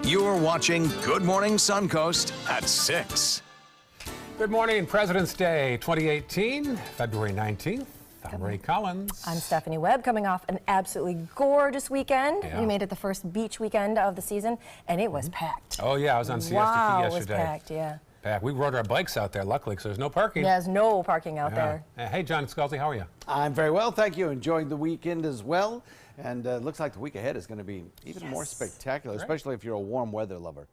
You're watching Good Morning Suncoast at 6. Good morning, President's Day 2018, February 19th. I'm Ray Collins. I'm Stephanie Webb, coming off an absolutely gorgeous weekend. Yeah. We made it the first beach weekend of the season, and it was packed. Oh, yeah, I was on Siesta Key Wow, it yesterday. was packed, yeah. Packed. We rode our bikes out there, luckily, because there's no parking. There's no parking out there. Hey, John Scalzi, how are you? I'm very well, thank you. Enjoying the weekend as well. And looks like the week ahead is going to be even more spectacular, especially if you're a warm weather lover.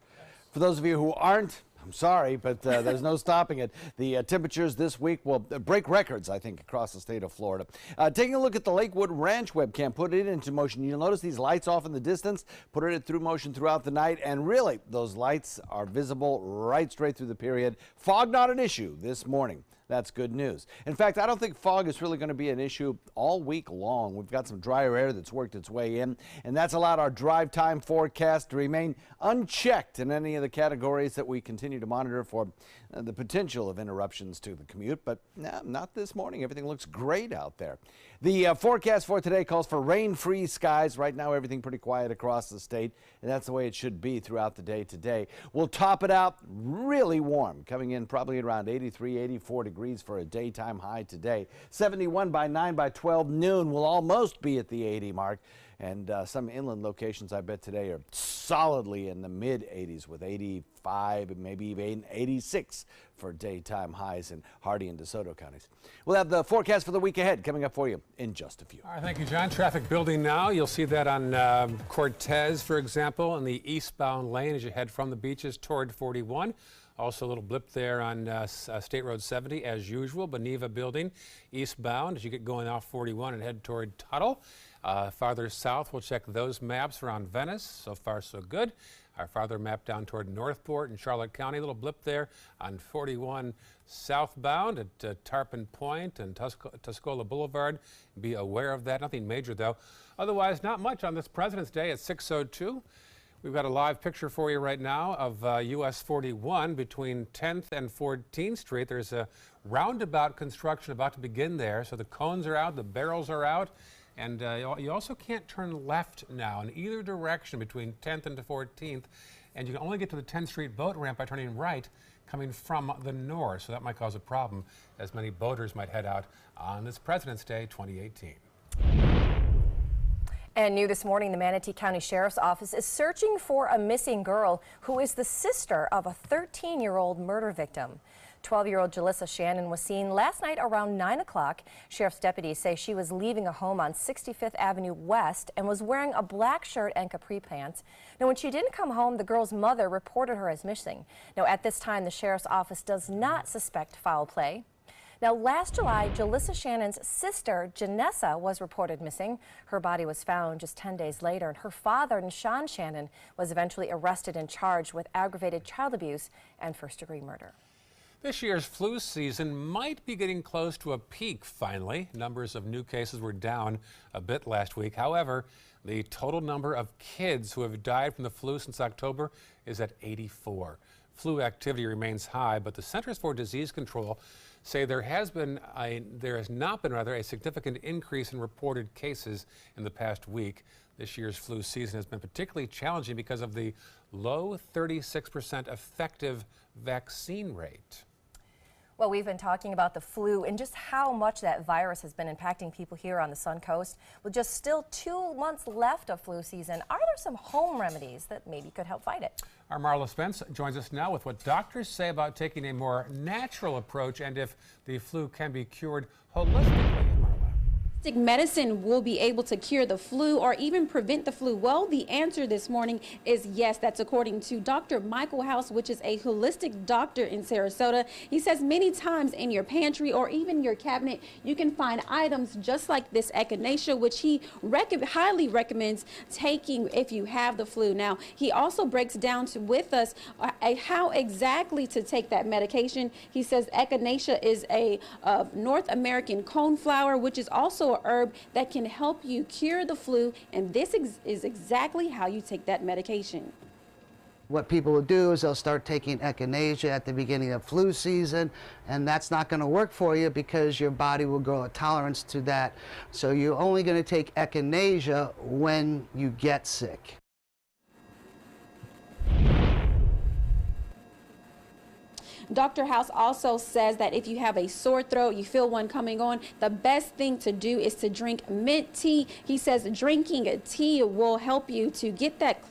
For those of you who aren't, I'm sorry, but there's no stopping it. The temperatures this week will break records, I think, across the state of Florida. Taking a look at the Lakewood Ranch webcam, put it into motion. You'll notice these lights off in the distance, put it through motion throughout the night, and really, those lights are visible right straight through the period. Fog not an issue this morning. That's good news. In fact, I don't think fog is really going to be an issue all week long. We've got some drier air that's worked its way in, and that's allowed our drive time forecast to remain unchecked in any of the categories that we continue to monitor for the potential of interruptions to the commute. But no, not this morning. Everything looks great out there. The forecast for today calls for rain-free skies. Right now, everything pretty quiet across the state, and that's the way it should be throughout the day today. We'll top it out really warm, coming in probably around 83, 84 degrees for a daytime high today. 71 by 9 by 12 noon will almost be at the 80 mark. And some inland locations, I bet, today are solidly in the mid-80s with 85 and maybe even 86 for daytime highs in Hardee and DeSoto counties. We'll have the forecast for the week ahead coming up for you in just a few. All right, thank you, John. Traffic building now. You'll see that on Cortez, for example, in the eastbound lane as you head from the beaches toward 41. Also a little blip there on State Road 70 as usual. Beneva building eastbound as you get going off 41 and head toward Tuttle. Farther south, we'll check those maps around Venice. So far, so good. Our farther map down toward Northport and Charlotte County. A little blip there on 41 southbound at Tarpon Point and Tuscola Boulevard. Be aware of that. Nothing major, though. Otherwise, not much on this President's Day at 6:02. We've got a live picture for you right now of US 41 between 10th and 14th Street. There's a roundabout construction about to begin there. So the cones are out, the barrels are out. And you also can't turn left now in either direction between 10th and 14th. And you can only get to the 10th Street boat ramp by turning right coming from the north. So that might cause a problem as many boaters might head out on this President's Day 2018. And new this morning, the Manatee County Sheriff's Office is searching for a missing girl who is the sister of a 13-year-old murder victim. 12-year-old Jalissa Shannon was seen last night around 9 o'clock. Sheriff's deputies say she was leaving a home on 65th Avenue West and was wearing a black shirt and capri pants. Now, when she didn't come home, the girl's mother reported her as missing. Now, at this time, the Sheriff's Office does not suspect foul play. Now, last July, Jalissa Shannon's sister, Janessa, was reported missing. Her body was found just 10 days later, and her father, Sean Shannon, was eventually arrested and charged with aggravated child abuse and first-degree murder. This year's flu season might be getting close to a peak finally. Numbers of new cases were down a bit last week. However, the total number of kids who have died from the flu since October is at 84. Flu activity remains high, but the Centers for Disease Control say there has not been a significant increase in reported cases in the past week. This year's flu season has been particularly challenging because of the low 36% effective vaccine rate. Well, we've been talking about the flu and just how much that virus has been impacting people here on the Suncoast. With just still 2 months left of flu season, are there some home remedies that maybe could help fight it? Our Marla Spence joins us now with what doctors say about taking a more natural approach and if the flu can be cured holistically. Medicine will be able to cure the flu or even prevent the flu. Well, the answer this morning is yes. That's according to Dr. Michael House, which is a holistic doctor in Sarasota. He says many times in your pantry or even your cabinet, you can find items just like this echinacea, which he highly recommends taking if you have the flu. Now, he also breaks down with us how exactly to take that medication. He says echinacea is a North American coneflower, which is also herb that can help you cure the flu, and this is exactly how you take that medication. What people will do is they'll start taking echinacea at the beginning of flu season, and that's not going to work for you because your body will grow a tolerance to that. So you're only going to take echinacea when you get sick. Dr. House also says that if you have a sore throat, you feel one coming on, the best thing to do is to drink mint tea. He says drinking tea will help you to get that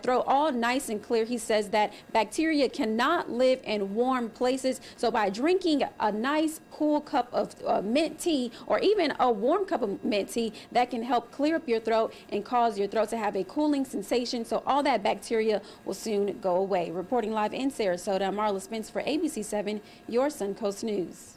throat all nice and clear. He says that bacteria cannot live in warm places. So by drinking a nice cool cup of mint tea, or even a warm cup of mint tea, that can help clear up your throat and cause your throat to have a cooling sensation, so all that bacteria will soon go away. Reporting live in Sarasota, I'm Marla Spence for ABC7, your Suncoast News.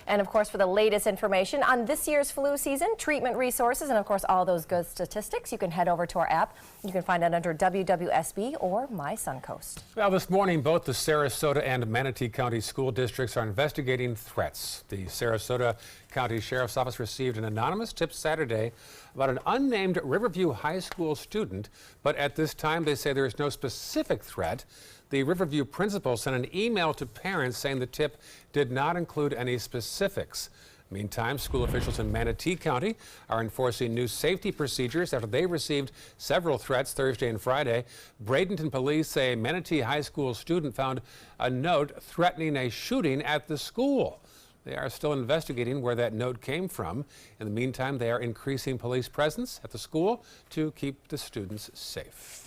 And of course, for the latest information on this year's flu season, treatment resources, and of course all those good statistics, you can head over to our app. You can find it under WWSB or My Suncoast. Well, this morning, both the Sarasota and Manatee County school districts are investigating threats. The Sarasota County Sheriff's Office received an anonymous tip Saturday about an unnamed Riverview High School student, but at this time they say there is no specific threat. The Riverview principal sent an email to parents saying the tip did not include any specifics. Meantime, school officials in Manatee County are enforcing new safety procedures after they received several threats Thursday and Friday. Bradenton police say Manatee High School student found a note threatening a shooting at the school. They are still investigating where that note came from. In the meantime, they are increasing police presence at the school to keep the students safe.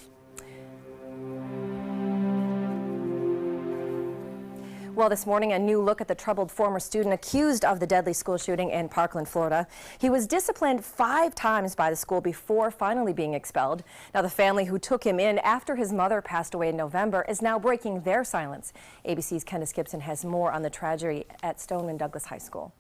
Well, this morning, a new look at the troubled former student accused of the deadly school shooting in Parkland, Florida. He was disciplined 5 times by the school before finally being expelled. Now, the family who took him in after his mother passed away in November is now breaking their silence. ABC's Candace Gibson has more on the tragedy at Stoneman Douglas High School.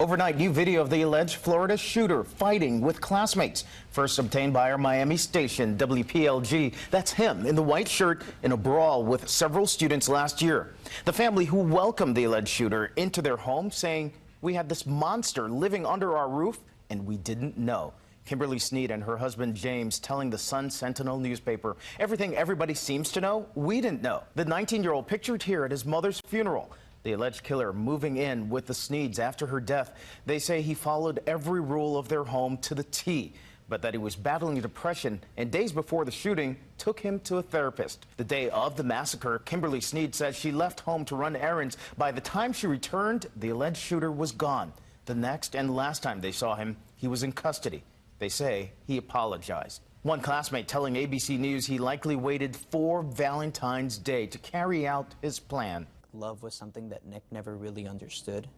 Overnight, new video of the alleged Florida shooter fighting with classmates. First obtained by our Miami station, WPLG. That's him in the white shirt in a brawl with several students last year. The family who welcomed the alleged shooter into their home saying, "We had this monster living under our roof and we didn't know." Kimberly Sneed and her husband James telling the Sun-Sentinel newspaper, "Everything everybody seems to know, we didn't know." The 19-year-old pictured here at his mother's funeral. The alleged killer moving in with the Sneeds after her death. They say he followed every rule of their home to the T, but that he was battling depression and days before the shooting took him to a therapist. The day of the massacre, Kimberly Sneed says she left home to run errands. By the time she returned, the alleged shooter was gone. The next and last time they saw him, he was in custody. They say he apologized. One classmate telling ABC News he likely waited for Valentine's Day to carry out his plan. Love was something that Nick never really understood,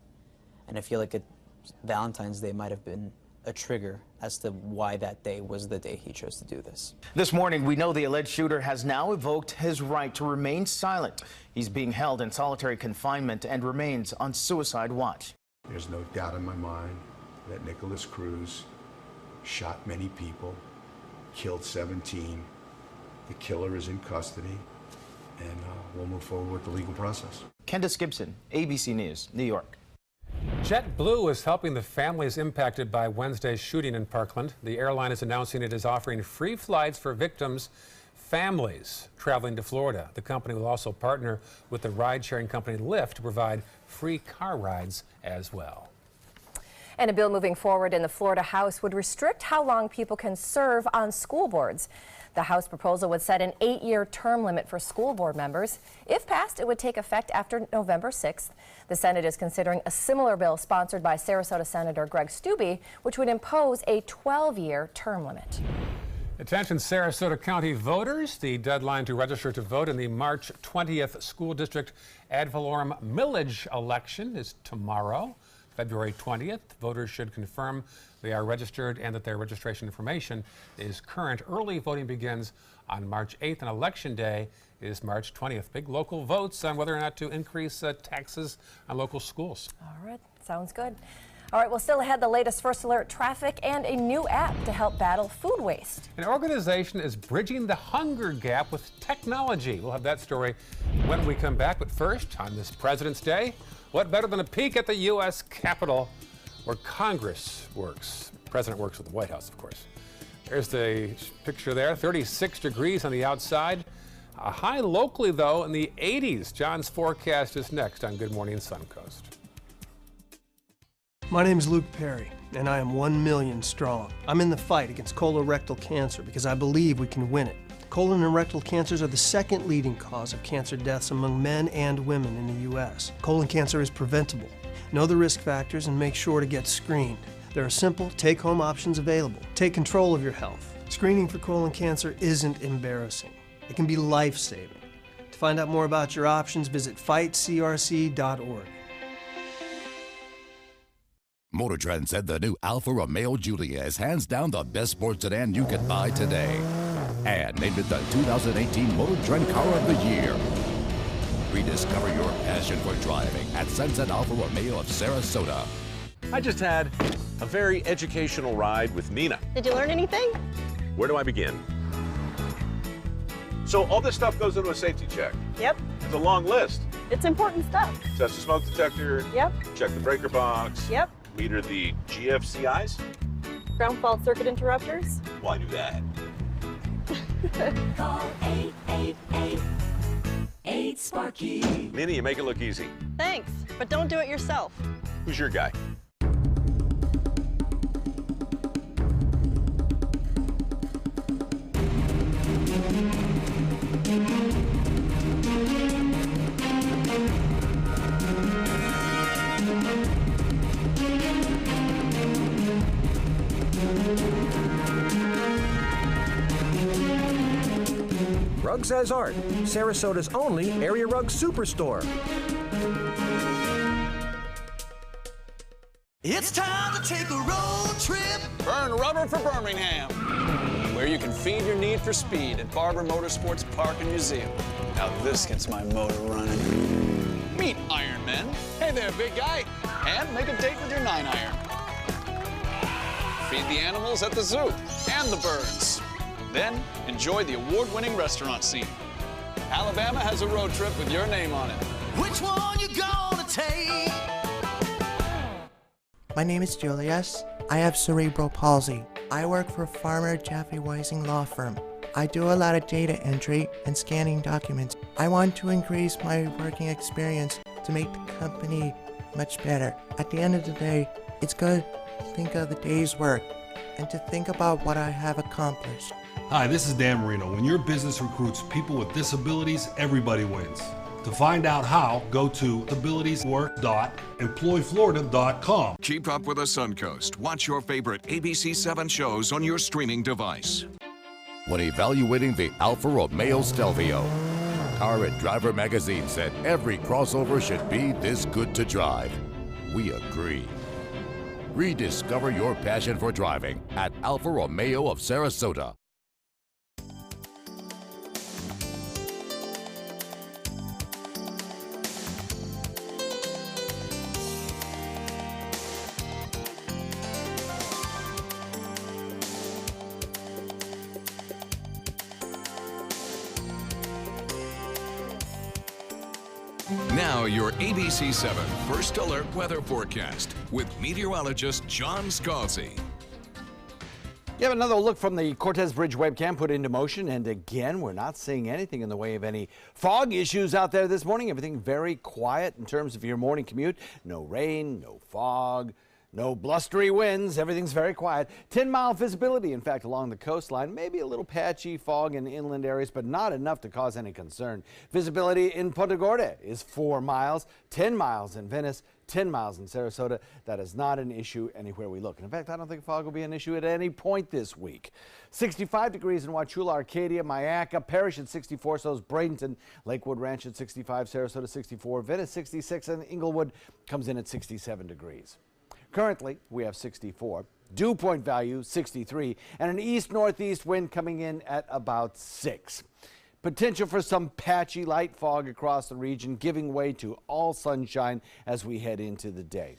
and I feel like Valentine's Day might have been a trigger as to why that day was the day he chose to do this. This morning, we know the alleged shooter has now invoked his right to remain silent. He's being held in solitary confinement and remains on suicide watch. There's no doubt in my mind that Nicholas Cruz shot many people, killed 17. The killer is in custody, and we'll move forward with the legal process. Candace Gibson, ABC News, New York. JetBlue is helping the families impacted by Wednesday's shooting in Parkland. The airline is announcing it is offering free flights for victims' families traveling to Florida. The company will also partner with the ride-sharing company Lyft to provide free car rides as well. And a bill moving forward in the Florida House would restrict how long people can serve on school boards. The House proposal would set an 8-year term limit for school board members. If passed, it would take effect after November 6th. The Senate is considering a similar bill sponsored by Sarasota Senator Greg Stubbe, which would impose a 12-year term limit. Attention Sarasota County voters. The deadline to register to vote in the March 20th school district ad valorem millage election is tomorrow, February 20th. Voters should confirm they are registered and that their registration information is current. Early voting begins on March 8th, and Election Day is March 20th. Big local votes on whether or not to increase taxes on local schools. All right, sounds good. All right, well, still ahead, the latest First Alert traffic and a new app to help battle food waste. An organization is bridging the hunger gap with technology. We'll have that story when we come back. But first, on this President's Day, what better than a peek at the U.S. Capitol, where Congress works. The President works with the White House, of course. There's the picture there, 36 degrees on the outside. A high locally, though, in the 80s. John's forecast is next on Good Morning Suncoast. My name is Luke Perry, and I am 1 million strong. I'm in the fight against colorectal cancer because I believe we can win it. Colon and rectal cancers are the second leading cause of cancer deaths among men and women in the U.S. Colon cancer is preventable. Know the risk factors and make sure to get screened. There are simple, take-home options available. Take control of your health. Screening for colon cancer isn't embarrassing. It can be life-saving. To find out more about your options, visit fightcrc.org. Motor Trend said the new Alfa Romeo Giulia is hands down the best sports sedan you can buy today. And named it the 2018 Motor Trend Car of the Year. Rediscover your passion for driving at Sunset Alfa Romeo of Sarasota. I just had a very educational ride with Nina. Did you learn anything? Where do I begin? So all this stuff goes into a safety check. Yep. It's a long list. It's important stuff. Test the smoke detector. Yep. Check the breaker box. Yep. Meter the GFCIs. Ground fault circuit interrupters. Why do that? Call 888-8-SPARKY. Nina, you make it look easy. Thanks, but don't do it yourself. Who's your guy? Rugs as Art, Sarasota's only area rug superstore. It's time to take a road trip. Burn rubber for Birmingham, where you can feed your need for speed at Barber Motorsports Park and Museum. Now this gets my motor running. Meet Iron Men. Hey there, big guy. And make a date with your 9-iron. Feed the animals at the zoo and the birds. Then enjoy the award-winning restaurant scene. Alabama has a road trip with your name on it. Which one you gonna take? My name is Julius. I have cerebral palsy. I work for Farmer Jeffrey Weising Law Firm. I do a lot of data entry and scanning documents. I want to increase my working experience to make the company much better. At the end of the day, it's good to think of the day's work and to think about what I have accomplished. Hi, this is Dan Marino. When your business recruits people with disabilities, everybody wins. To find out how, go to abilitieswork.employflorida.com. Keep up with the Suncoast. Watch your favorite ABC7 shows on your streaming device. When evaluating the Alfa Romeo Stelvio, Car and Driver magazine said every crossover should be this good to drive. We agree. Rediscover your passion for driving at Alfa Romeo of Sarasota. Now your ABC7 First Alert Weather Forecast with meteorologist John Scalzi. You have another look from the Cortez Bridge webcam put into motion, and again, we're not seeing anything in the way of any fog issues out there this morning. Everything very quiet in terms of your morning commute. No rain, no fog, no blustery winds. Everything's very quiet. 10-mile visibility, in fact, along the coastline. Maybe a little patchy fog in inland areas, but not enough to cause any concern. Visibility in Punta Gorda is 4 miles, 10 miles in Venice, 10 miles in Sarasota. That is not an issue anywhere we look. And in fact, I don't think fog will be an issue at any point this week. 65 degrees in Wauchula, Arcadia, Mayaca, Parrish at 64, so is Bradenton, Lakewood Ranch at 65, Sarasota 64, Venice 66, and Inglewood comes in at 67 degrees. Currently, we have 64, dew point value 63, and an east-northeast wind coming in at about 6. Potential for some patchy light fog across the region, giving way to all sunshine as we head into the day.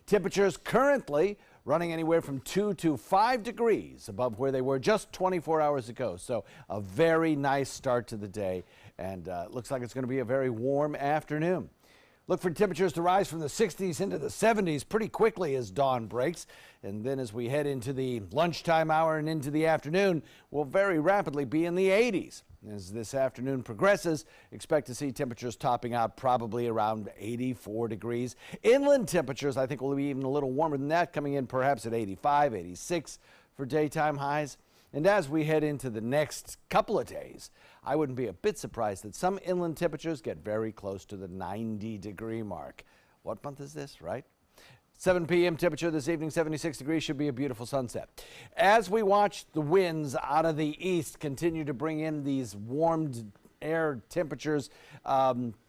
Temperatures currently running anywhere from 2 to 5 degrees above where they were just 24 hours ago. So a very nice start to the day, and looks like it's going to be a very warm afternoon. Look for temperatures to rise from the 60s into the 70s pretty quickly as dawn breaks. And then as we head into the lunchtime hour and into the afternoon, we'll very rapidly be in the 80s. As this afternoon progresses, expect to see temperatures topping out probably around 84 degrees. Inland temperatures, I think, will be even a little warmer than that, coming in perhaps at 85, 86 for daytime highs. And as we head into the next couple of days, I wouldn't be a bit surprised that some inland temperatures get very close to the 90-degree mark. What month is this, right? 7 p.m. temperature this evening, 76 degrees, should be a beautiful sunset. As we watch the winds out of the east continue to bring in these warmed air temperatures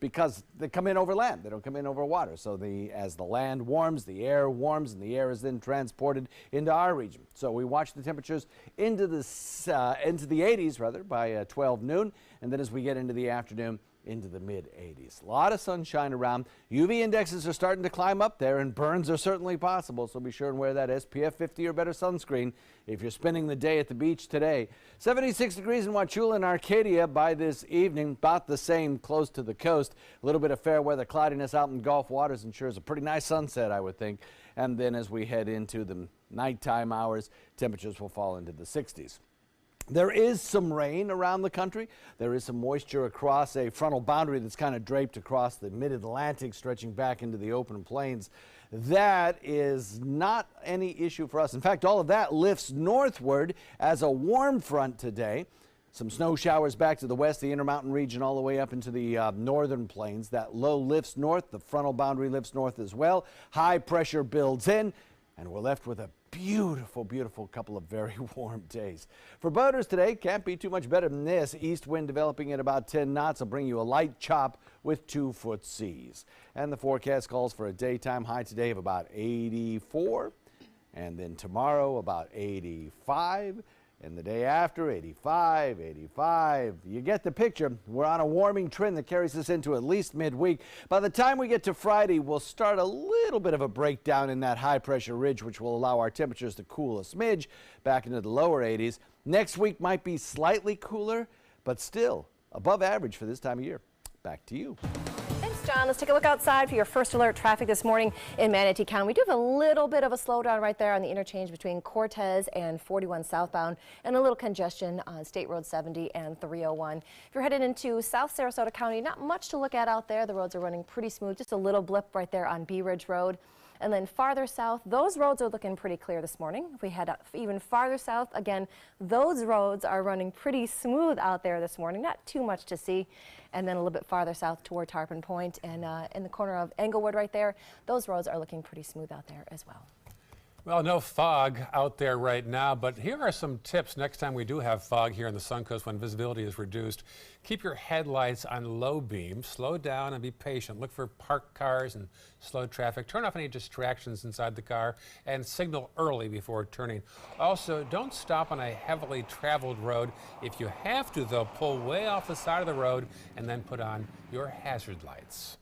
because they come in over land. They don't come in over water. So as the land warms, the air warms, and the air is then transported into our region. So we watch the temperatures into the 80s rather by 12 noon, and then as we get into the afternoon, into the mid-80s. A lot of sunshine around. UV indexes are starting to climb up there, and burns are certainly possible, so be sure and wear that SPF 50 or better sunscreen if you're spending the day at the beach today. 76 degrees in Wauchula and Arcadia by this evening, about the same close to the coast. A little bit of fair weather cloudiness out in Gulf waters ensures a pretty nice sunset, I would think. And then as we head into the nighttime hours, temperatures will fall into the 60s. There is some rain around the country. There is some moisture across a frontal boundary that's kind of draped across the mid-Atlantic, stretching back into the open plains. That is not any issue for us. In fact, all of that lifts northward as a warm front today. Some snow showers back to the west, the Intermountain region, all the way up into the northern plains. That low lifts north. The frontal boundary lifts north as well. High pressure builds in, and we're left with a beautiful, beautiful couple of very warm days. For boaters today, can't be too much better than this. East wind developing at about 10 knots will bring you a light chop with 2-foot seas. And the forecast calls for a daytime high today of about 84, and then tomorrow about 85. And the day after, 85, 85. You get the picture. We're on a warming trend that carries us into at least midweek. By the time we get to Friday, we'll start a little bit of a breakdown in that high-pressure ridge, which will allow our temperatures to cool a smidge back into the lower 80s. Next week might be slightly cooler, but still above average for this time of year. Back to you. Thanks, John. Let's take a look outside for your first alert traffic this morning in Manatee County. We do have a little bit of a slowdown right there on the interchange between Cortez and 41 southbound, and a little congestion on State Road 70 and 301. If you're headed into South Sarasota County, not much to look at out there. The roads are running pretty smooth. Just a little blip right there on Bee Ridge Road. And then farther south, those roads are looking pretty clear this morning. If we head even farther south, again, those roads are running pretty smooth out there this morning. Not too much to see. And then a little bit farther south toward Tarpon Point and in the corner of Englewood right there, those roads are looking pretty smooth out there as well. Well, no fog out there right now, but here are some tips next time we do have fog here on the Suncoast when visibility is reduced. Keep your headlights on low beam, slow down and be patient. Look for parked cars and slow traffic. Turn off any distractions inside the car and signal early before turning. Also, don't stop on a heavily traveled road. If you have to, though, pull way off the side of the road and then put on your hazard lights.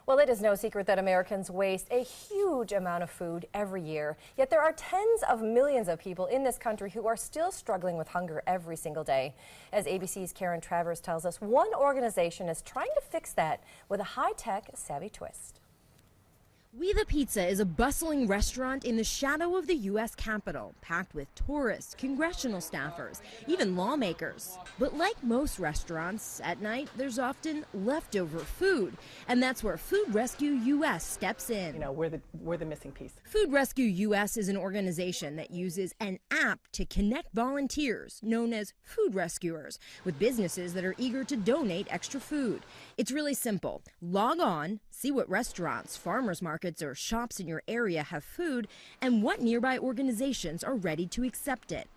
Well, it is no secret that Americans waste a huge amount of food every year. Yet there are tens of millions of people in this country who are still struggling with hunger every single day. As ABC's Karen Travers tells us, one organization is trying to fix that with a high-tech, savvy twist. We the Pizza is a bustling restaurant in the shadow of the U.S. Capitol, packed with tourists, congressional staffers, even lawmakers. But like most restaurants, at night there's often leftover food, and that's where Food Rescue U.S. steps in. You know, we're the missing piece. Food Rescue U.S. is an organization that uses an app to connect volunteers, known as food rescuers, with businesses that are eager to donate extra food. It's really simple. Log on, see what restaurants, farmers markets, or shops in your area have food, and what nearby organizations are ready to accept it.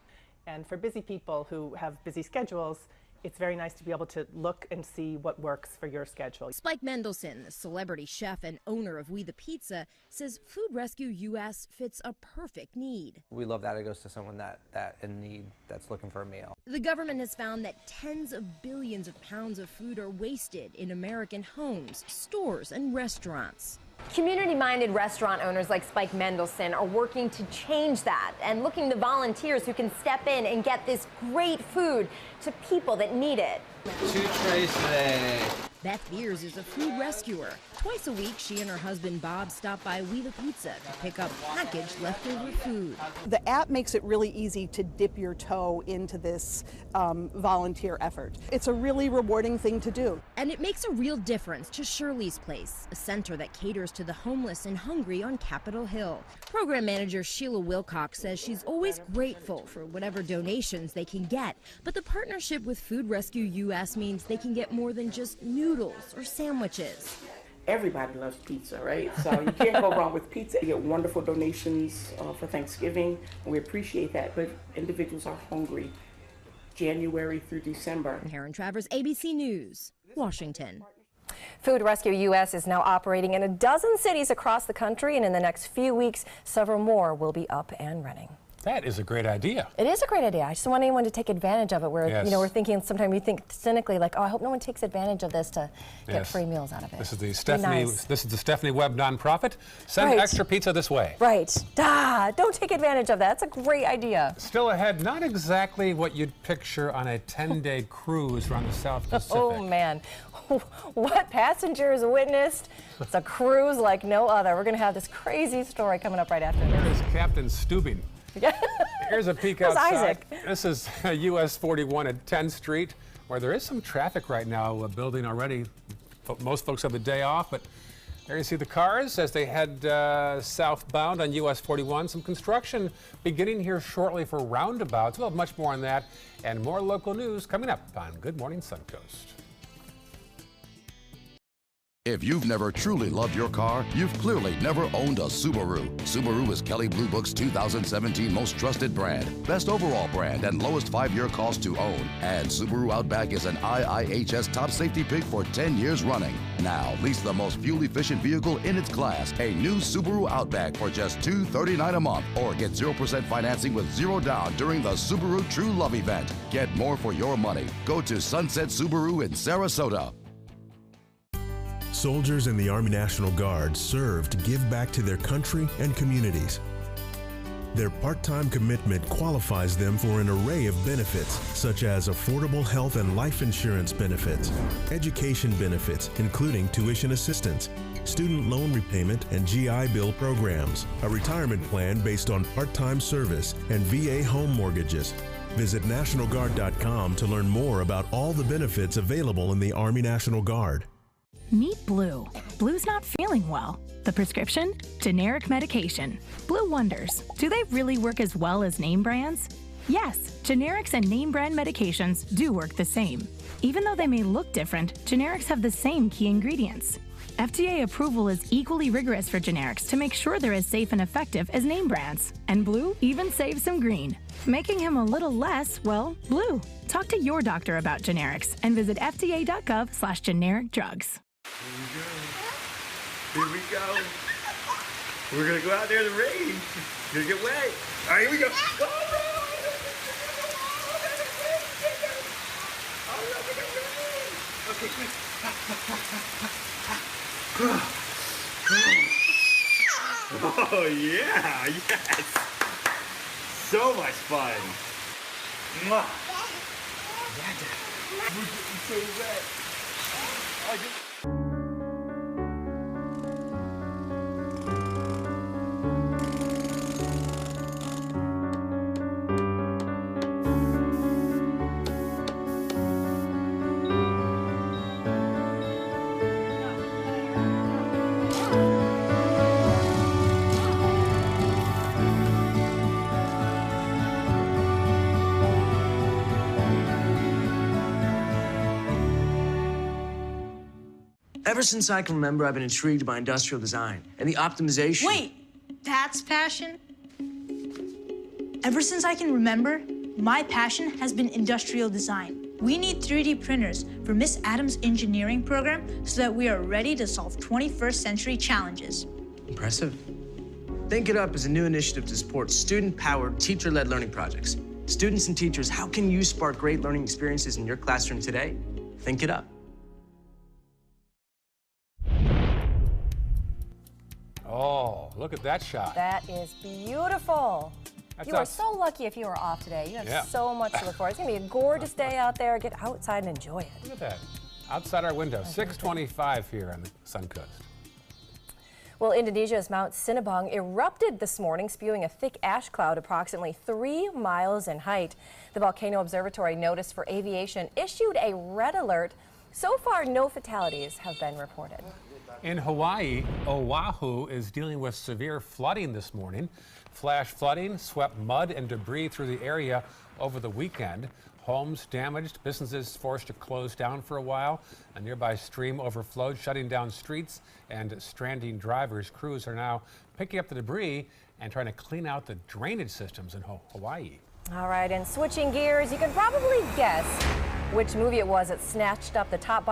And for busy people who have busy schedules, it's very nice to be able to look and see what works for your schedule. Spike Mendelson, the celebrity chef and owner of We the Pizza, says Food Rescue U.S. fits a perfect need. We love that it goes to someone that in need, that's looking for a meal. The government has found that tens of billions of pounds of food are wasted in American homes, stores, and restaurants. Community-minded restaurant owners like Spike Mendelson are working to change that and looking to volunteers who can step in and get this great food to people that need it. 2 trays today. Beth Beers is a food rescuer. Twice a week, she and her husband Bob stop by We the Pizza to pick up packaged leftover food. The app makes it really easy to dip your toe into this volunteer effort. It's a really rewarding thing to do. And it makes a real difference to Shirley's Place, a center that caters to the homeless and hungry on Capitol Hill. Program manager Sheila Wilcox says she's always grateful for whatever donations they can get, but the partnership with Food Rescue US means they can get more than just noodles or sandwiches. Everybody loves pizza, right? So you can't go wrong with pizza. You get wonderful donations for Thanksgiving, and we appreciate that, but individuals are hungry January through December. Karen Travers, ABC News, Washington. Food Rescue US is now operating in a dozen cities across the country, and in the next few weeks, several more will be up and running. That is a great idea. It is a great idea. I just want anyone to take advantage of it. Where Yes. you know, we're thinking, sometimes you think cynically, like, oh, I hope no one takes advantage of this to get Yes. free meals out of it. This is the Be Stephanie. nice. This is the Stephanie Webb nonprofit. Send Right. extra pizza this way. Right. Don't take advantage of that. That's a great idea. Still ahead, not exactly what you'd picture on a 10-day cruise around the South Pacific. Oh man, what passengers witnessed? It's a cruise like no other. We're going to have this crazy story coming up right after this. There is Captain Stubing. Here's a peek Where's outside. Isaac? This is US 41 at 10th Street, where there is some traffic right now building already. Most folks have the day off, but there you see the cars as they head southbound on US 41. Some construction beginning here shortly for roundabouts. We'll have much more on that and more local news coming up on Good Morning Suncoast. If you've never truly loved your car, you've clearly never owned a Subaru. Subaru is Kelley Blue Book's 2017 most trusted brand, best overall brand, and lowest 5-year cost to own. And Subaru Outback is an IIHS top safety pick for 10 years running. Now, lease the most fuel-efficient vehicle in its class, a new Subaru Outback for just $239 a month, or get 0% financing with 0 down during the Subaru True Love event. Get more for your money. Go to Sunset Subaru in Sarasota. Soldiers in the Army National Guard serve to give back to their country and communities. Their part-time commitment qualifies them for an array of benefits, such as affordable health and life insurance benefits, education benefits, including tuition assistance, student loan repayment and GI Bill programs, a retirement plan based on part-time service, and VA home mortgages. Visit NationalGuard.com to learn more about all the benefits available in the Army National Guard. Meet Blue. Blue's not feeling well. The prescription? Generic medication. Blue wonders, do they really work as well as name brands? Yes, generics and name brand medications do work the same. Even though they may look different, generics have the same key ingredients. FDA approval is equally rigorous for generics to make sure they're as safe and effective as name brands. And Blue even saves some green, making him a little less, well, blue. Talk to your doctor about generics and visit fda.gov/generic drugs. Here we go. We're gonna go out there in the rain. You're gonna get wet. All right, here we go. Go, okay, quick. Oh yeah, yes. So much fun. Mwah. We're getting so wet. Ever since I can remember, I've been intrigued by industrial design and the optimization. Wait, that's passion? Ever since I can remember, my passion has been industrial design. We need 3D printers for Miss Adams' engineering program so that we are ready to solve 21st century challenges. Impressive. Think It Up is a new initiative to support student-powered, teacher-led learning projects. Students and teachers, how can you spark great learning experiences in your classroom today? Think It Up. Oh, look at that shot. That is beautiful. That's you are us. so lucky if you are off today. You have Yeah. so much to look forward to. It's going to be a gorgeous day out there. Get outside and enjoy it. Look at that. Outside our window, 625 here on the Suncoast. Well, Indonesia's Mount Sinabung erupted this morning, spewing a thick ash cloud approximately 3 miles in height. The Volcano Observatory Notice for Aviation issued a red alert. So far, no fatalities have been reported. In Hawaii, Oahu is dealing with severe flooding this morning. Flash flooding swept mud and debris through the area over the weekend. Homes damaged, businesses forced to close down for a while. A nearby stream overflowed, shutting down streets and stranding drivers. Crews are now picking up the debris and trying to clean out the drainage systems in Hawaii. All right, and switching gears, you can probably guess which movie it was that snatched up the top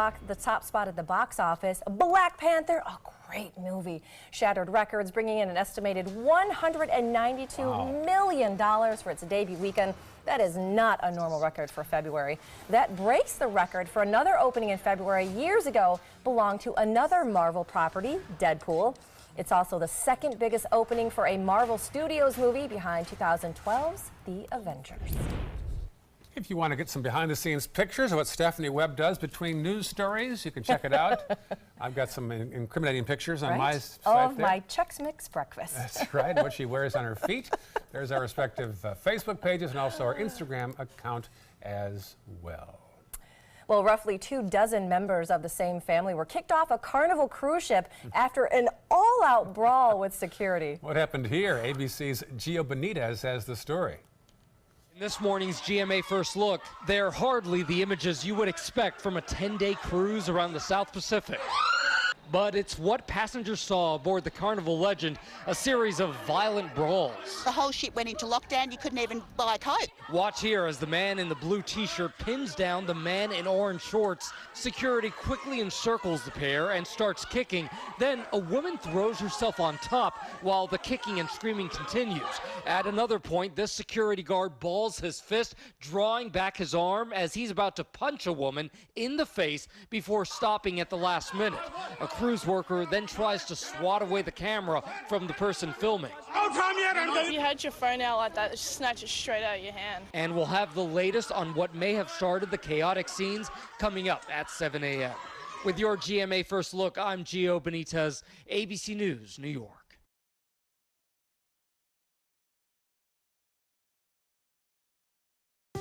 spot at the box office. Black Panther, a great movie. Shattered records, bringing in an estimated $192 million for its debut weekend. That is not a normal record for February. That breaks the record for another opening in February years ago, belonged to another Marvel property, Deadpool. It's also the second biggest opening for a Marvel Studios movie behind 2012's The Avengers. If you want to get some behind-the-scenes pictures of what Stephanie Webb does between news stories, you can check it out. I've got some incriminating pictures on my site of there. my Chex Mix breakfast. That's right, what she wears on her feet. There's our respective Facebook pages and also our Instagram account as well. Well, roughly 24 members of the same family were kicked off a Carnival cruise ship after an all-out brawl with security. What happened here? ABC's Gio Benitez has the story. In this morning's GMA First Look, they're hardly the images you would expect from a 10-day cruise around the South Pacific. But it's what passengers saw aboard the Carnival Legend, a series of violent brawls. The whole ship went into lockdown. You couldn't even buy Coke. Watch here as the man in the blue t-shirt pins down the man in orange shorts. Security quickly encircles the pair and starts kicking. Then a woman throws herself on top while the kicking and screaming continues. At another point, this security guard balls his fist, drawing back his arm as he's about to punch a woman in the face before stopping at the last minute. A cruise worker then tries to swat away the camera from the person filming. If you had your phone out like that, it snatches straight out of your hand. And we'll have the latest on what may have started the chaotic scenes coming up at 7 a.m. With your GMA First Look, I'm Gio Benitez, ABC News, New York.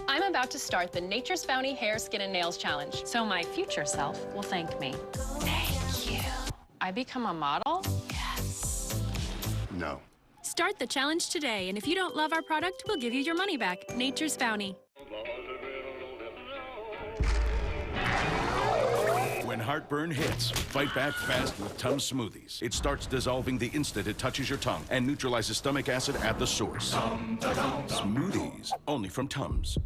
I'm about to start the Nature's Bounty Hair, Skin, and Nails Challenge, so my future self will thank me. Thank you. I become a model? Yes. No. Start the challenge today, and if you don't love our product, we'll give you your money back. Nature's Bounty. When heartburn hits, fight back fast with Tums Smoothies. It starts dissolving the instant it touches your tongue and neutralizes stomach acid at the source. Smoothies, only from Tums.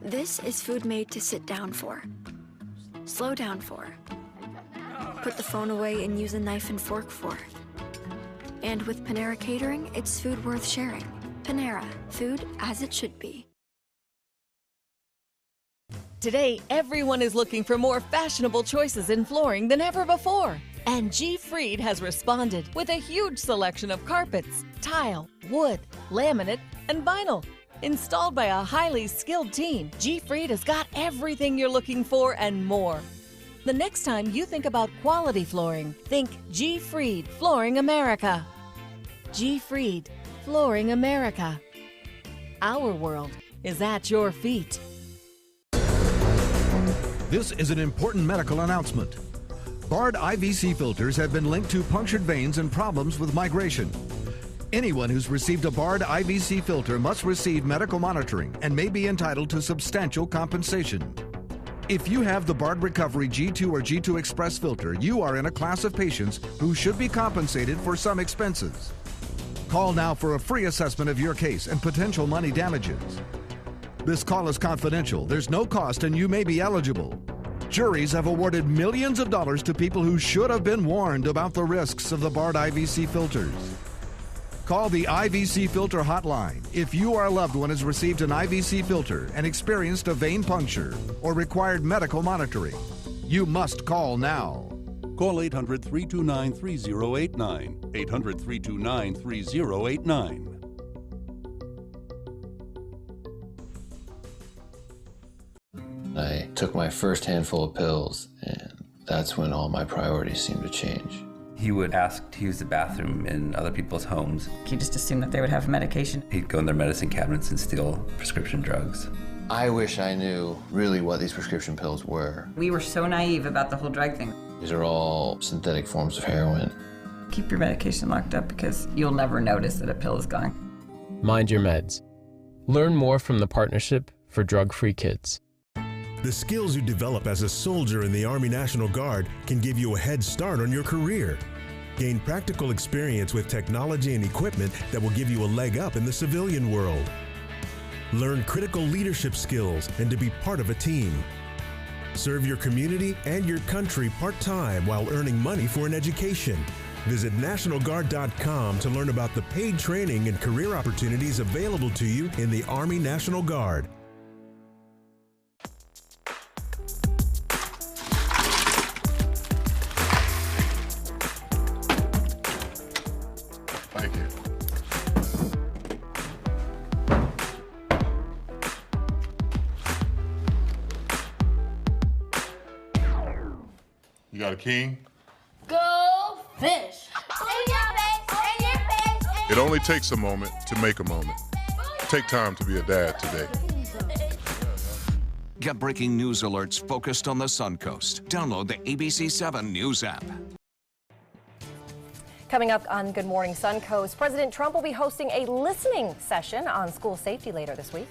This is food made to sit down for. Slow down for. Put the phone away and use a knife and fork for. And with Panera Catering, it's food worth sharing. Panera, food as it should be. Today, everyone is looking for more fashionable choices in flooring than ever before. And G. Fried has responded with a huge selection of carpets, tile, wood, laminate, and vinyl. Installed by a highly skilled team, G. Fried has got everything you're looking for and more. The next time you think about quality flooring, think G. Fried Flooring America. G. Fried Flooring America. Our world is at your feet. This is an important medical announcement. Bard IVC filters have been linked to punctured veins and problems with migration. Anyone who's received a Bard IVC filter must receive medical monitoring and may be entitled to substantial compensation. If you have the Bard Recovery G2 or G2 Express filter, you are in a class of patients who should be compensated for some expenses. Call now for a free assessment of your case and potential money damages. This call is confidential, there's no cost, and you may be eligible. Juries have awarded millions of dollars to people who should have been warned about the risks of the Bard IVC filters. Call the IVC Filter Hotline if your loved one has received an IVC filter and experienced a vein puncture or required medical monitoring. You must call now. Call 800-329-3089. 800-329-3089. I took my first handful of pills, and that's when all my priorities seemed to change. He would ask to use the bathroom in other people's homes. He just assumed that they would have medication. He'd go in their medicine cabinets and steal prescription drugs. I wish I knew really what these prescription pills were. We were so naive about the whole drug thing. These are all synthetic forms of heroin. Keep your medication locked up because you'll never notice that a pill is gone. Mind your meds. Learn more from the Partnership for Drug-Free Kids. The skills you develop as a soldier in the Army National Guard can give you a head start on your career. Gain practical experience with technology and equipment that will give you a leg up in the civilian world. Learn critical leadership skills and to be part of a team. Serve your community and your country part-time while earning money for an education. Visit NationalGuard.com to learn about the paid training and career opportunities available to you in the Army National Guard. Thank you. You got a king? Go fish! It only takes a moment to make a moment. Take time to be a dad today. Get breaking news alerts focused on the Suncoast. Download the ABC7 News app. Coming up on Good Morning Suncoast, President Trump will be hosting a listening session on school safety later this week.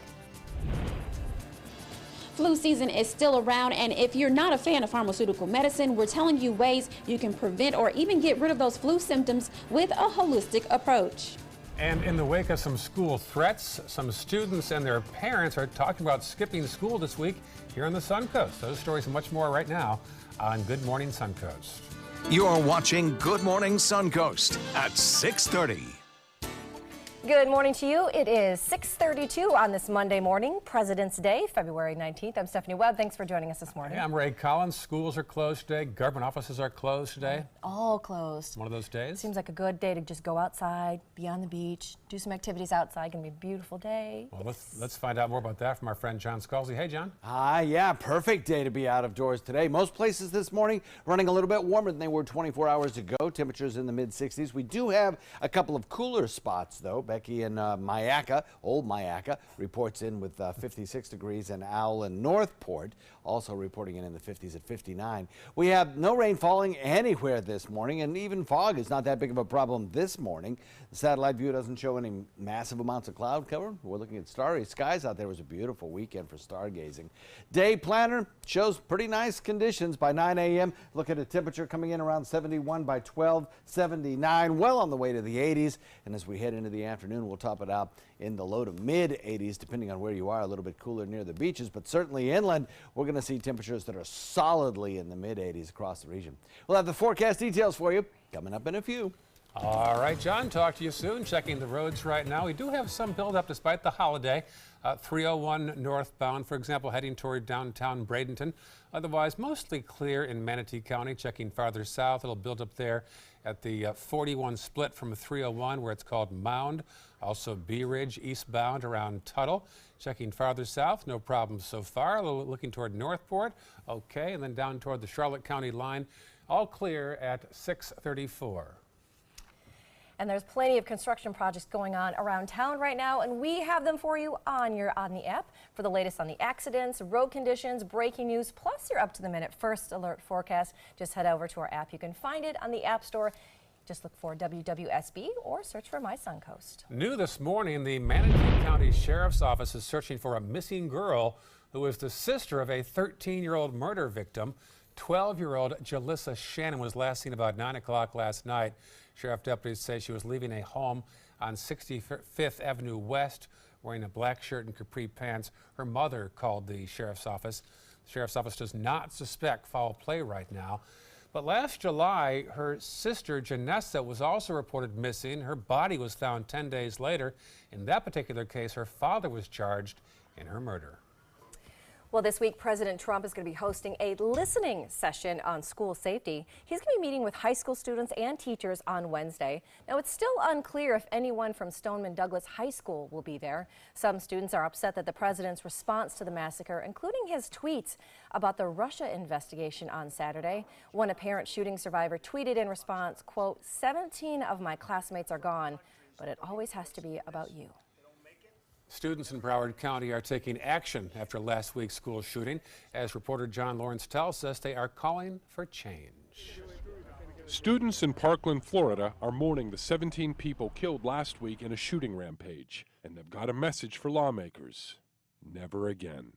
Flu season is still around, and if you're not a fan of pharmaceutical medicine, we're telling you ways you can prevent or even get rid of those flu symptoms with a holistic approach. And in the wake of some school threats, some students and their parents are talking about skipping school this week here on the Suncoast. Those stories and much more right now on Good Morning Suncoast. You're watching Good Morning Suncoast at 6:30. Good morning to you. It is 6:32 on this Monday morning, President's Day, February 19th. I'm Stephanie Webb. Thanks for joining us this morning. Hey, I'm Ray Collins. Schools are closed today. Government offices are closed today. All closed. One of those days. Seems like a good day to just go outside, be on the beach, do some activities outside. Gonna be a beautiful day. Well, let's find out more about that from our friend John Scalzi. Hey, John. Yeah, perfect day to be out of doors today. Most places this morning running a little bit warmer than they were 24 hours ago. Temperatures in the mid-60s. We do have a couple of cooler spots, though. Becky in Myakka, old Myakka, reports in with 56 degrees, and Owl and Northport also reporting in the 50s at 59. We have no rain falling anywhere this morning, and even fog is not that big of a problem this morning. The satellite view doesn't show any massive amounts of cloud cover. We're looking at starry skies out there. It was a beautiful weekend for stargazing. Day planner shows pretty nice conditions by 9 a.m. Look at a temperature coming in around 71 by 12, 79, well on the way to the 80s. And as we head into the afternoon, we'll top it out in the low to mid 80s, depending on where you are. A little bit cooler near the beaches, but certainly inland, we're going to see temperatures that are solidly in the mid 80s across the region. We'll have the forecast details for you coming up in a few. All right, John, talk to you soon. Checking the roads right now. We do have some buildup despite the holiday. 301 northbound, for example, heading toward downtown Bradenton. Otherwise, mostly clear in Manatee County. Checking farther south, it'll build up there at the 41 split from 301, where it's called Mound. Also, Bee Ridge eastbound around Tuttle. Checking farther south, no problems so far. Looking toward Northport, okay, and then down toward the Charlotte County line. All clear at 634. And there's plenty of construction projects going on around town right now, and we have them for you on the app. For the latest on the accidents, road conditions, breaking news, plus your up-to-the-minute first alert forecast, just head over to our app. You can find it on the App Store. Just look for WWSB or search for My Suncoast. New this morning, the Manatee County Sheriff's Office is searching for a missing girl who is the sister of a 13-year-old murder victim. 12-year-old Jalissa Shannon was last seen about 9 o'clock last night. Sheriff deputies say she was leaving a home on 65th Avenue West wearing a black shirt and capri pants. Her mother called the sheriff's office. The sheriff's office does not suspect foul play right now. But last July, her sister Janessa was also reported missing. Her body was found 10 days later. In that particular case, her father was charged in her murder. Well, this week, President Trump is going to be hosting a listening session on school safety. He's going to be meeting with high school students and teachers on Wednesday. Now, it's still unclear if anyone from Stoneman Douglas High School will be there. Some students are upset that the president's response to the massacre, including his tweets about the Russia investigation on Saturday. One apparent shooting survivor tweeted in response, quote, "17 of my classmates are gone, but it always has to be about you." Students in Broward County are taking action after last week's school shooting. As reporter John Lawrence tells us, they are calling for change. Students in Parkland, Florida are mourning the 17 people killed last week in a shooting rampage, and they've got a message for lawmakers: never again.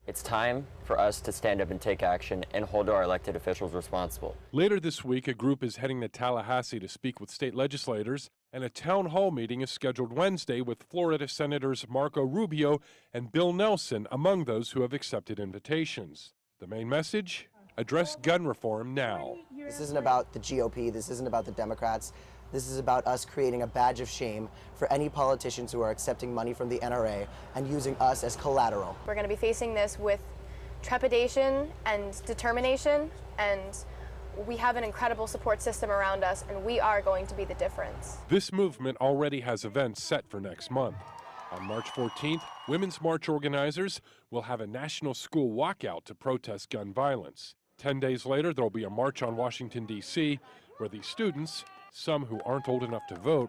It's time for us to stand up and take action and hold our elected officials responsible. Later this week, a group is heading to Tallahassee to speak with state legislators, and a town hall meeting is scheduled Wednesday with Florida Senators Marco Rubio and Bill Nelson among those who have accepted invitations. The main message? Address gun reform now. This isn't about the GOP, this isn't about the Democrats. This is about us creating a badge of shame for any politicians who are accepting money from the NRA and using us as collateral. We're going to be facing this with trepidation and determination, and we have an incredible support system around us, and we are going to be the difference. This movement already has events set for next month. On March 14th, Women's March organizers will have a national school walkout to protest gun violence. 10 days later, there'll be a march on Washington, D.C., where these students, some who aren't old enough to vote,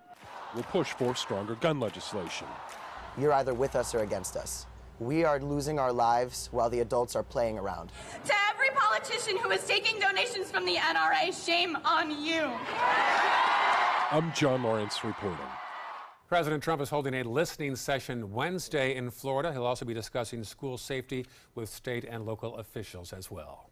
will push for stronger gun legislation. You're either with us or against us. We are losing our lives while the adults are playing around. To every politician who is taking donations from the NRA, shame on you. I'm John Lawrence reporting. President Trump is holding a listening session Wednesday in Florida. He'll also be discussing school safety with state and local officials as well.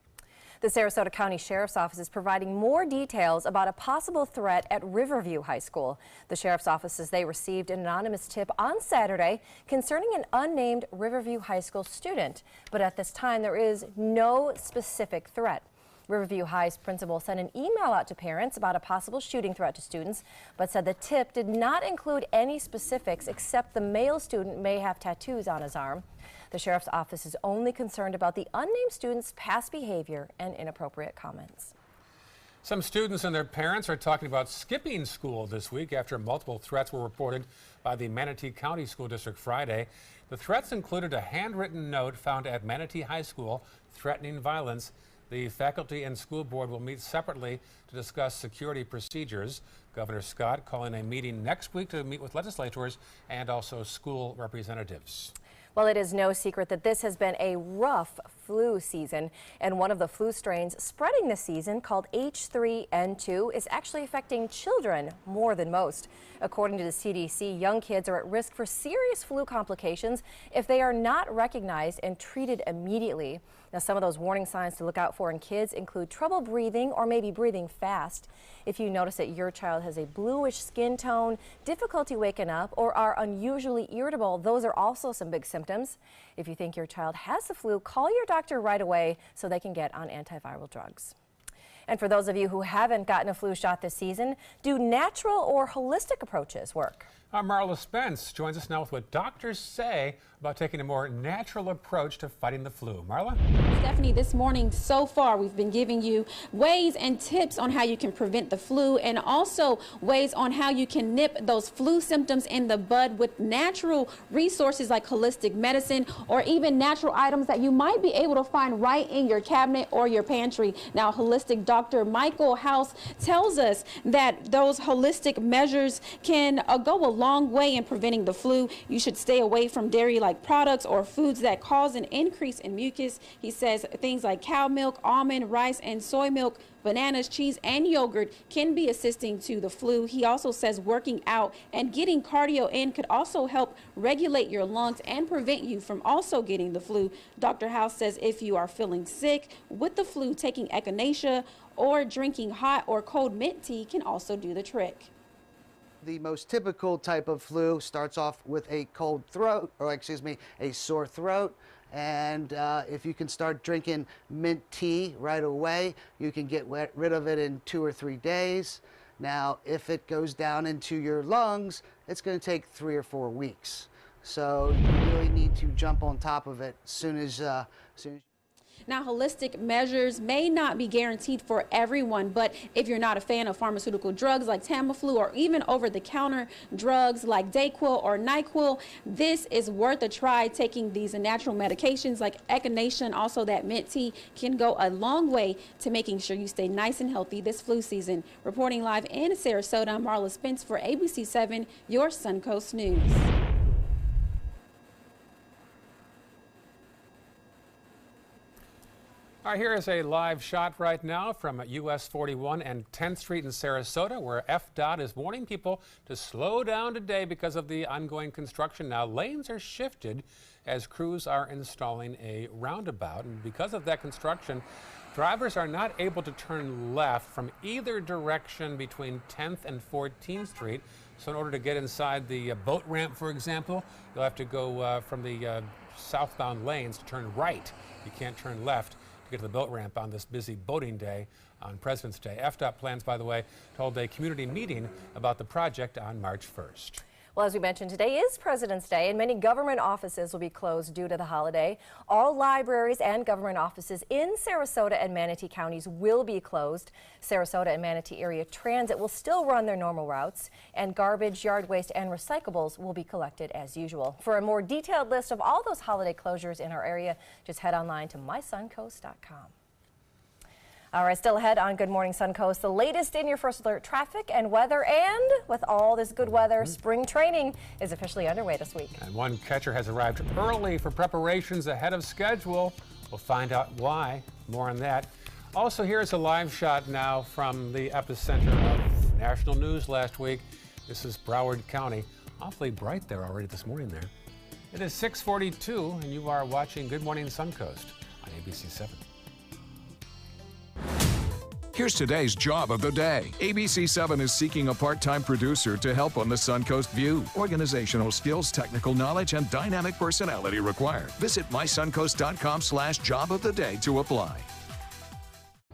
The Sarasota County Sheriff's Office is providing more details about a possible threat at Riverview High School. The Sheriff's Office says they received an anonymous tip on Saturday concerning an unnamed Riverview High School student, but at this time there is no specific threat. Riverview High's principal sent an email out to parents about a possible shooting threat to students, but said the tip did not include any specifics except the male student may have tattoos on his arm. The Sheriff's Office is only concerned about the unnamed student's past behavior and inappropriate comments. Some students and their parents are talking about skipping school this week after multiple threats were reported by the Manatee County School District Friday. The threats included a handwritten note found at Manatee High School threatening violence. The faculty and school board will meet separately to discuss security procedures. Governor Scott calling a meeting next week to meet with legislators and also school representatives. Well, it is no secret that this has been a rough flu season, and one of the flu strains spreading this season, called H3N2, is actually affecting children more than most. According to the CDC, young kids are at risk for serious flu complications if they are not recognized and treated immediately. Now, some of those warning signs to look out for in kids include trouble breathing or maybe breathing fast. If you notice that your child has a bluish skin tone, difficulty waking up, or are unusually irritable, those are also some big symptoms. If you think your child has the flu, call your doctor right away so they can get on antiviral drugs. And for those of you who haven't gotten a flu shot this season, do natural or holistic approaches work? Marla Spence joins us now with what doctors say about taking a more natural approach to fighting the flu. Marla? Stephanie, this morning so far we've been giving you ways and tips on how you can prevent the flu, and also ways on how you can nip those flu symptoms in the bud with natural resources like holistic medicine or even natural items that you might be able to find right in your cabinet or your pantry. Now, holistic Dr. Michael House tells us that those holistic measures can go a long way in preventing the flu. You should stay away from dairy-like products or foods that cause an increase in mucus. He says things like cow milk, almond, rice, and soy milk, bananas, cheese, and yogurt can be assisting to the flu. He also says working out and getting cardio in could also help regulate your lungs and prevent you from also getting the flu. Dr. House says if you are feeling sick with the flu, taking echinacea or drinking hot or cold mint tea can also do the trick. The most typical type of flu starts off with a cold throat, or excuse me, a sore throat, And if you can start drinking mint tea right away, you can get rid of it in 2 or 3 days. Now, if it goes down into your lungs, it's going to take 3 or 4 weeks. So you really need to jump on top of it as soon as Now, holistic measures may not be guaranteed for everyone, but if you're not a fan of pharmaceutical drugs like Tamiflu or even over-the-counter drugs like Dayquil or NyQuil, this is worth a try. Taking these natural medications like echinacea, also that mint tea, can go a long way to making sure you stay nice and healthy this flu season. Reporting live in Sarasota, I'm Marla Spence for ABC 7, your Suncoast News. All right, here is a live shot right now from US 41 and 10th Street in Sarasota, where FDOT is warning people to slow down today because of the ongoing construction. Now, lanes are shifted as crews are installing a roundabout, and because of that construction, drivers are not able to turn left from either direction between 10th and 14th Street. So in order to get inside the boat ramp, for example, you'll have to go from the southbound lanes to turn right. You can't turn left to get to the boat ramp on this busy boating day on President's Day. FDOT plans, by the way, to hold a community meeting about the project on March 1st. Well, as we mentioned, today is President's Day, and many government offices will be closed due to the holiday. All libraries and government offices in Sarasota and Manatee counties will be closed. Sarasota and Manatee area transit will still run their normal routes, and garbage, yard waste, and recyclables will be collected as usual. For a more detailed list of all those holiday closures in our area, just head online to mysuncoast.com. All right, still ahead on Good Morning Suncoast, the latest in your first alert traffic and weather. And with all this good weather, spring training is officially underway this week. And one catcher has arrived early for preparations ahead of schedule. We'll find out why. More on that. Also, here's a live shot now from the epicenter of national news last week. This is Broward County. Awfully bright there already this morning there. It is 6:42, and you are watching Good Morning Suncoast on ABC 7. Here's today's job of the day. ABC 7 is seeking a part-time producer to help on the Suncoast View. Organizational skills, technical knowledge, and dynamic personality required. Visit mysuncoast.com/job-of-the-day to apply.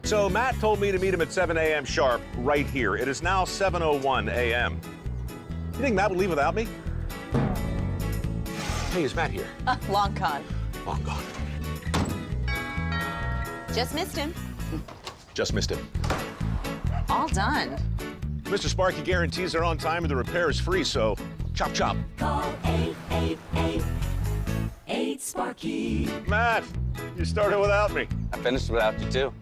So Matt told me to meet him at 7 a.m. sharp right here. It is now 7:01 a.m. You think Matt would leave without me? Hey, is Matt here? Long gone. Long gone. Just missed him. Just missed him. All done. Mr. Sparky guarantees they're on time and the repair is free, so chop chop. Call 888-8-SPARKY. Matt, you started without me. I finished without you too.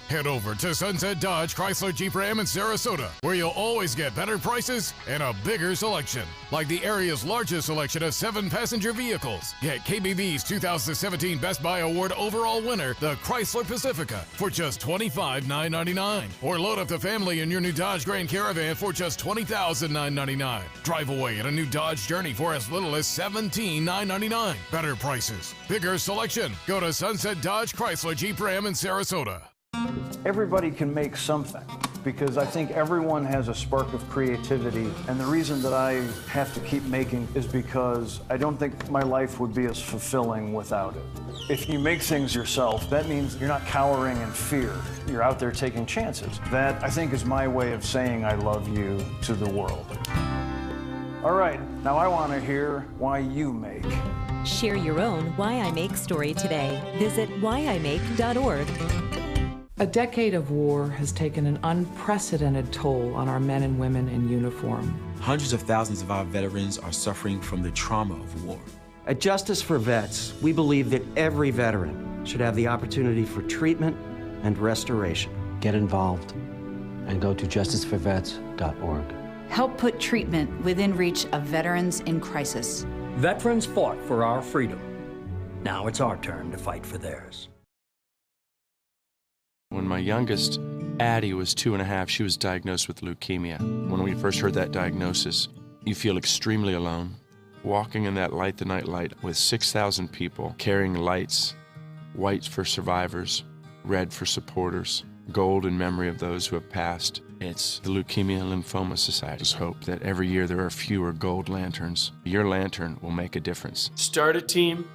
Head over to Sunset Dodge Chrysler Jeep Ram in Sarasota, where you'll always get better prices and a bigger selection. Like the area's largest selection of 7-passenger vehicles. Get KBB's 2017 Best Buy Award overall winner, the Chrysler Pacifica, for just $25,999. Or load up the family in your new Dodge Grand Caravan for just $20,999. Drive away in a new Dodge Journey for as little as $17,999. Better prices, bigger selection. Go to Sunset Dodge Chrysler Jeep Ram in Sarasota. Everybody can make something, because I think everyone has a spark of creativity, and the reason that I have to keep making is because I don't think my life would be as fulfilling without it. If you make things yourself, that means you're not cowering in fear. You're out there taking chances. That, I think, is my way of saying I love you to the world. All right, now I want to hear why you make. Share your own Why I Make story today. Visit whyimake.org. A decade of war has taken an unprecedented toll on our men and women in uniform. Hundreds of thousands of our veterans are suffering from the trauma of war. At Justice for Vets, we believe that every veteran should have the opportunity for treatment and restoration. Get involved and go to justiceforvets.org. Help put treatment within reach of veterans in crisis. Veterans fought for our freedom. Now it's our turn to fight for theirs. When my youngest, Addie, was 2.5, she was diagnosed with leukemia. When we first heard that diagnosis, you feel extremely alone. Walking in that Light the Night light with 6,000 people carrying lights, white for survivors, red for supporters, gold in memory of those who have passed. It's the Leukemia and Lymphoma Society's hope that every year there are fewer gold lanterns. Your lantern will make a difference. Start a team,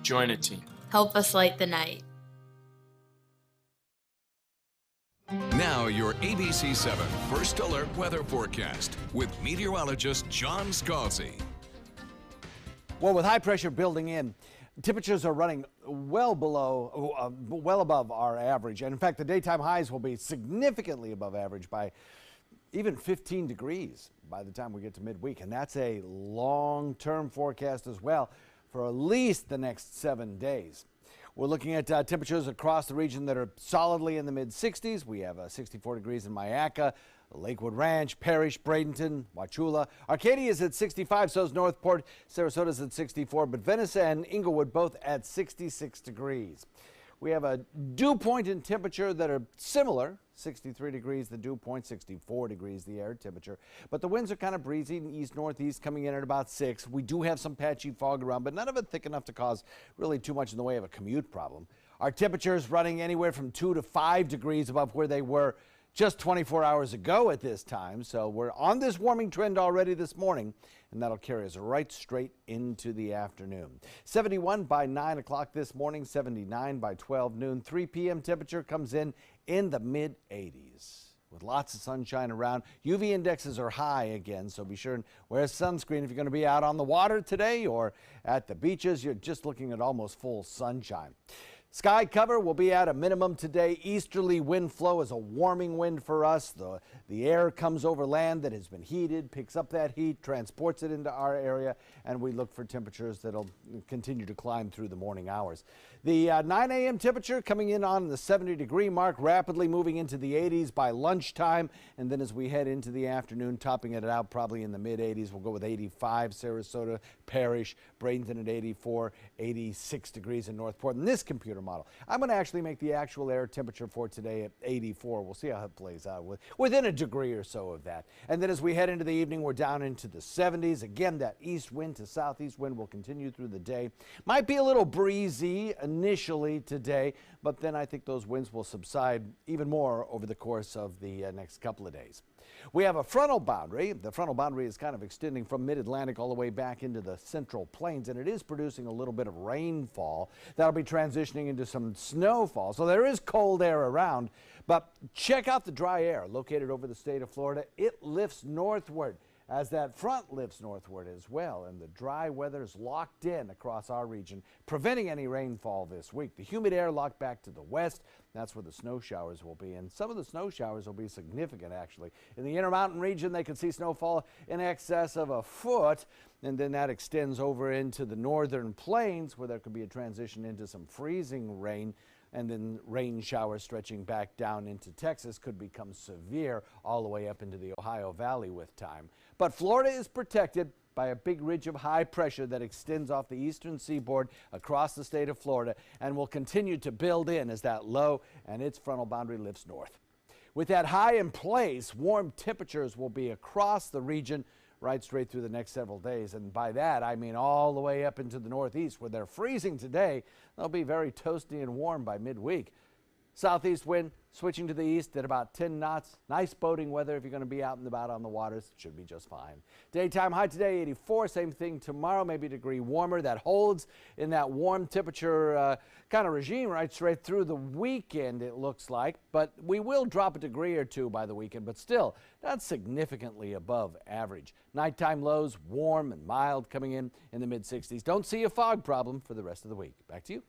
Join a team. Help us light the night. Now your ABC 7 First Alert weather forecast with meteorologist John Scalzi. Well, with high pressure building in, temperatures are running well above our average. And in fact, the daytime highs will be significantly above average by even 15 degrees by the time we get to midweek. And that's a long-term forecast as well for at least the next 7 days. We're looking at temperatures across the region that are solidly in the mid-60s. We have 64 degrees in Mayaca, Lakewood Ranch, Parrish, Bradenton, Wauchula. Arcadia is at 65, so is Northport. Sarasota's at 64, but Venice and Inglewood both at 66 degrees. We have a dew point and temperature that are similar, 63 degrees the dew point, 64 degrees the air temperature. But the winds are kind of breezy and east-northeast coming in at about 6. We do have some patchy fog around, but none of it thick enough to cause really too much in the way of a commute problem. Our temperatures running anywhere from 2 to 5 degrees above where they were just 24 hours ago at this time. So we're on this warming trend already this morning, and that'll carry us right straight into the afternoon. 71 by 9 o'clock this morning, 79 by 12 noon. 3 p.m. temperature comes in the mid-80s with lots of sunshine around. UV indexes are high again, so be sure and wear sunscreen if you're going to be out on the water today or at the beaches. You're just looking at almost full sunshine. Sky cover will be at a minimum today. Easterly wind flow is a warming wind for us. The air comes over land that has been heated, picks up that heat, transports it into our area, and we look for temperatures that'll continue to climb through the morning hours. The 9 a.m. temperature coming in on the 70-degree mark, rapidly moving into the 80s by lunchtime, and then as we head into the afternoon, topping it out probably in the mid-80s. We'll go with 85, Sarasota, Parrish, Bradenton at 84, 86 degrees in Northport. And this computer model, I'm going to actually make the actual air temperature for today at 84. We'll see how it plays out within a degree or so of that. And then as we head into the evening, we're down into the 70s. Again, that east wind to southeast wind will continue through the day. Might be a little breezy initially today, but then I think those winds will subside even more over the course of the next couple of days. We have a frontal boundary. The frontal boundary is kind of extending from mid-Atlantic all the way back into the central plains, and it is producing a little bit of rainfall. That'll be transitioning into some snowfall. So there is cold air around, but check out the dry air located over the state of Florida. It lifts northward as that front lifts northward as well, and the dry weather is locked in across our region, preventing any rainfall this week. The humid air locked back to the west. That's where the snow showers will be, and some of the snow showers will be significant, actually. In the Intermountain region, they can see snowfall in excess of a foot, and then that extends over into the northern plains, where there could be a transition into some freezing rain, and then rain showers stretching back down into Texas could become severe all the way up into the Ohio Valley with time. But Florida is protected by a big ridge of high pressure that extends off the eastern seaboard across the state of Florida and will continue to build in as that low and its frontal boundary lifts north. With that high in place, warm temperatures will be across the region right straight through the next several days. And by that, I mean all the way up into the northeast, where they're freezing today. They'll be very toasty and warm by midweek. Southeast wind switching to the east at about 10 knots. Nice boating weather if you're going to be out and about on the waters. Should be just fine. Daytime high today, 84. Same thing tomorrow, maybe a degree warmer. That holds in that warm temperature kind of regime right straight through the weekend, it looks like. But we will drop a degree or two by the weekend, but still, that's significantly above average. Nighttime lows, warm and mild, coming in the mid-60s. Don't see a fog problem for the rest of the week. Back to you.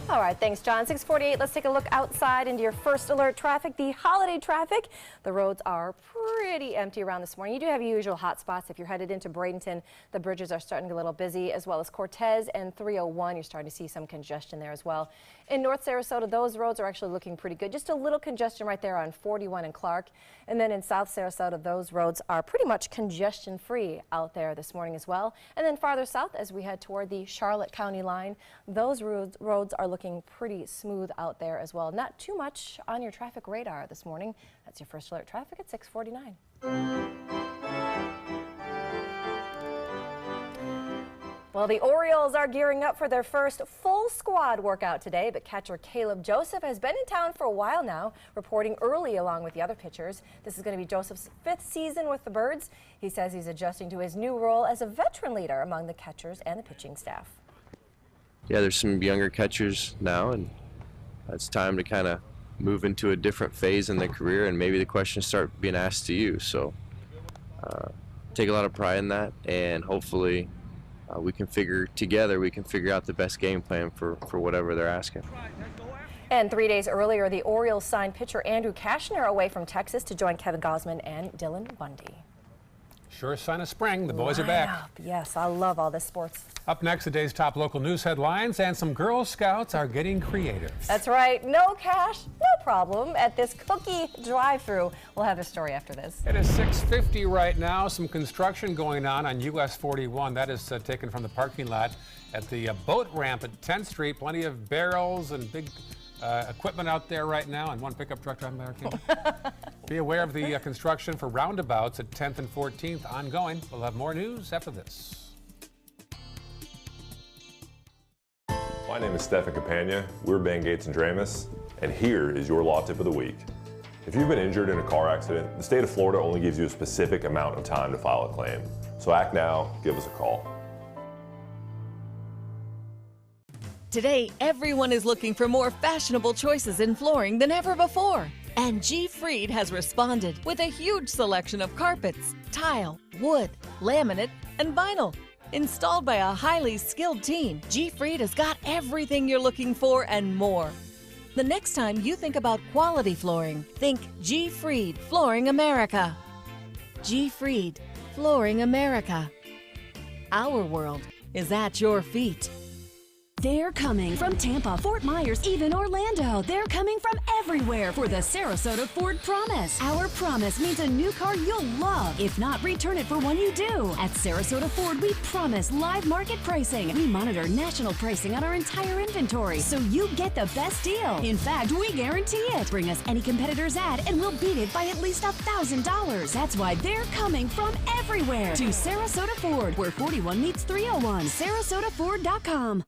All right, thanks, John. 6:48. Let's take a look outside into your first alert traffic, the holiday traffic. The roads are pretty empty around this morning. You do have your usual hot spots. If you're headed into Bradenton, the bridges are starting to get a little busy, as well as Cortez and 301. You're starting to see some congestion there as well. In North Sarasota, those roads are actually looking pretty good. Just a little congestion right there on 41 and Clark. And then in South Sarasota, those roads are pretty much congestion-free out there this morning as well. And then farther south, as we head toward the Charlotte County line, those roads are looking pretty smooth out there as well. Not too much on your traffic radar this morning. That's your first alert traffic at 6:49. Well, the Orioles are gearing up for their first full squad workout today, but catcher Caleb Joseph has been in town for a while now, reporting early along with the other pitchers. This is going to be Joseph's 5th season with the Birds. He says he's adjusting to his new role as a veteran leader among the catchers and the pitching staff. yeah, there's some younger catchers now, and it's time to kind of move into a different phase in their career, and maybe the questions start being asked to you. So take a lot of pride in that, and hopefully we can figure out the best game plan for whatever they're asking. And 3 days earlier, the Orioles signed pitcher Andrew Cashner away from Texas to join Kevin Gausman and Dylan Bundy. Sure sign of spring. The boys are back. Yes, I love all this sports. Up next, today's top local news headlines, and some Girl Scouts are getting creative. That's right. No cash, no problem at this cookie drive-thru. We'll have the story after this. It is 6:50 right now. Some construction going on US 41. That is taken from the parking lot at the boat ramp at 10th Street. Plenty of barrels and big equipment out there right now, and one pickup truck driving by our camera. Be aware of the construction for roundabouts at 10th and 14th ongoing. We'll have more news after this. My name is Stefan Campagna. We're Ben Gates and Dramus, and here is your law tip of the week. If you've been injured in a car accident, the state of Florida only gives you a specific amount of time to file a claim. So act now, give us a call. Today, everyone is looking for more fashionable choices in flooring than ever before. And G. Fried has responded with a huge selection of carpets, tile, wood, laminate, and vinyl. Installed by a highly skilled team, G. Fried has got everything you're looking for and more. The next time you think about quality flooring, think G. Fried Flooring America. G. Fried Flooring America. Our world is at your feet. They're coming from Tampa, Fort Myers, even Orlando. They're coming from everywhere for the Sarasota Ford Promise. Our promise means a new car you'll love. If not, return it for one you do. At Sarasota Ford, we promise live market pricing. We monitor national pricing on our entire inventory, so you get the best deal. In fact, we guarantee it. Bring us any competitor's ad, and we'll beat it by at least $1,000. That's why they're coming from everywhere to Sarasota Ford, where 41 meets 301. SarasotaFord.com.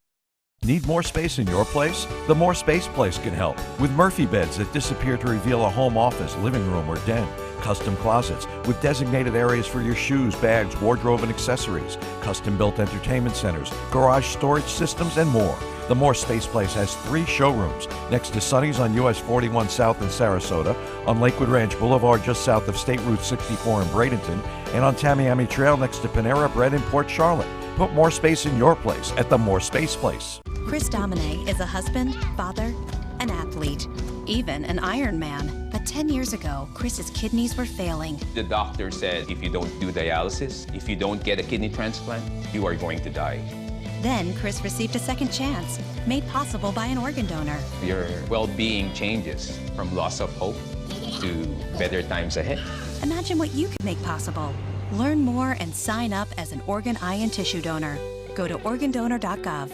Need more space in your place? The More Space Place can help with Murphy beds that disappear to reveal a home office, living room, or den. Custom closets with designated areas for your shoes, bags, wardrobe, and accessories. Custom-built entertainment centers, garage storage systems, and more. The More Space Place has 3 showrooms next to Sunny's on US 41 South in Sarasota, on Lakewood Ranch Boulevard just south of State Route 64 in Bradenton, and on Tamiami Trail next to Panera Bread in Port Charlotte. Put more space in your place at the More Space Place. Chris Domine is a husband, father, an athlete, even an Ironman. But 10 years ago, Chris's kidneys were failing. The doctor said if you don't do dialysis, if you don't get a kidney transplant, you are going to die. Then Chris received a second chance, made possible by an organ donor. Your well-being changes from loss of hope to better times ahead. Imagine what you could make possible. Learn more and sign up as an organ, eye, and tissue donor. Go to organdonor.gov.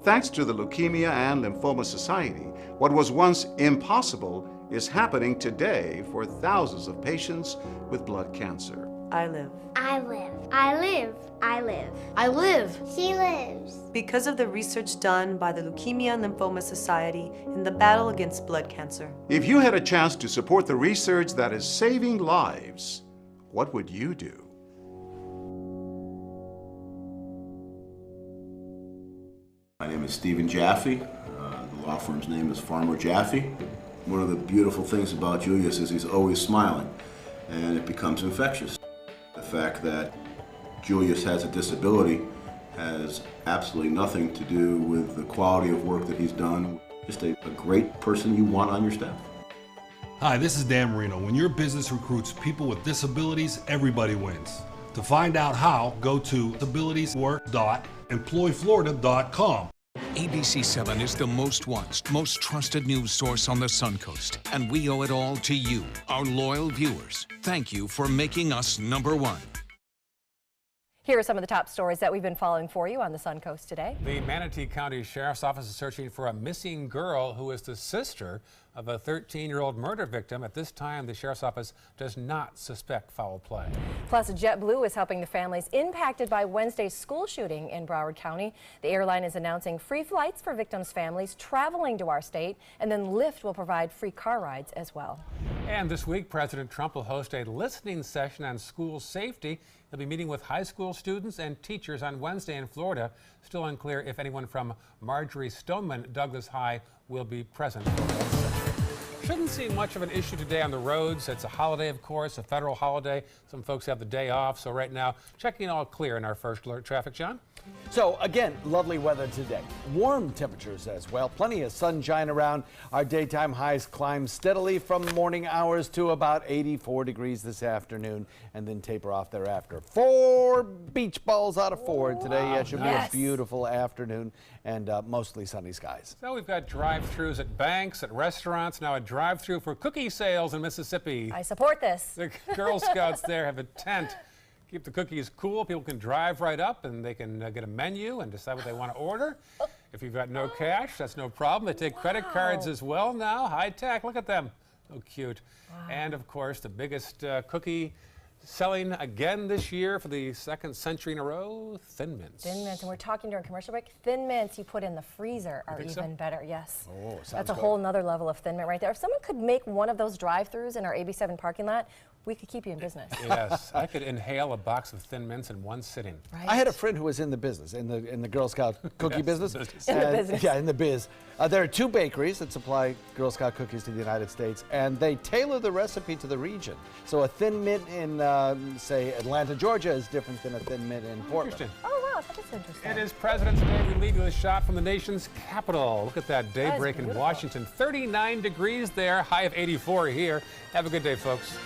Thanks to the Leukemia and Lymphoma Society, what was once impossible is happening today for thousands of patients with blood cancer. I live. I live. I live. I live. I live. She lives. Because of the research done by the Leukemia and Lymphoma Society in the battle against blood cancer. If you had a chance to support the research that is saving lives, what would you do? My name is Stephen Jaffe. The law firm's name is Farmer Jaffe. One of the beautiful things about Julius is he's always smiling, and it becomes infectious. The fact that Julius has a disability has absolutely nothing to do with the quality of work that he's done. Just a great person you want on your staff. Hi, this is Dan Marino. When your business recruits people with disabilities, everybody wins. To find out how, go to disabilitieswork.employflorida.com. ABC7 is the most watched, most trusted news source on the Suncoast, and we owe it all to you, our loyal viewers. Thank you for making us #1. Here are some of the top stories that we've been following for you on the Suncoast today. The Manatee County Sheriff's Office is searching for a missing girl who is the sister of a 13-year-old murder victim. At this time, the Sheriff's Office does not suspect foul play. Plus, JetBlue is helping the families impacted by Wednesday's school shooting in Broward County. The airline is announcing free flights for victims' families traveling to our state, and then Lyft will provide free car rides as well. And this week, President Trump will host a listening session on school safety. He'll be meeting with high school students and teachers on Wednesday in Florida. Still unclear if anyone from Marjorie Stoneman Douglas High will be present for that session. Shouldn't see much of an issue today on the roads. It's a holiday, of course, a federal holiday. Some folks have the day off. So right now, checking all clear in our first alert traffic, John. So again, lovely weather today. Warm temperatures as well. Plenty of sunshine around. Our daytime highs climb steadily from morning hours to about 84 degrees this afternoon and then taper off thereafter. 4 beach balls out of 4 today. Yeah, it should be a beautiful afternoon and mostly sunny skies. So we've got drive-thrus at banks, at restaurants, now a drive-thru for cookie sales in Mississippi. I support this. The Girl Scouts there have a tent. Keep the cookies cool. People can drive right up and they can get a menu and decide what they want to order. If you've got no cash, that's no problem. They take credit cards as well now. High tech. Look at them. So cute. And of course, the biggest cookie selling again this year for the second century in a row, Thin Mints. Thin Mints, and we're talking during commercial break. Thin Mints you put in the freezer are even better. Yes. Oh, sounds That's a good. whole nother level of Thin Mint right there. If someone could make one of those drive-thrus in our AB7 parking lot, we could keep you in business. Yes, I could inhale a box of Thin Mints in one sitting. Right. I had a friend who was in the business, in the Girl Scout cookie business. In the business. Yeah, in the biz. There are 2 bakeries that supply Girl Scout cookies to the United States, and they tailor the recipe to the region. So a Thin Mint in, say, Atlanta, Georgia is different than a Thin Mint in Portland. Interesting. Oh, wow, that is interesting. It is President's Day. We lead with a shot from the nation's capital. Look at that daybreak in Washington. 39 degrees there, high of 84 here. Have a good day, folks.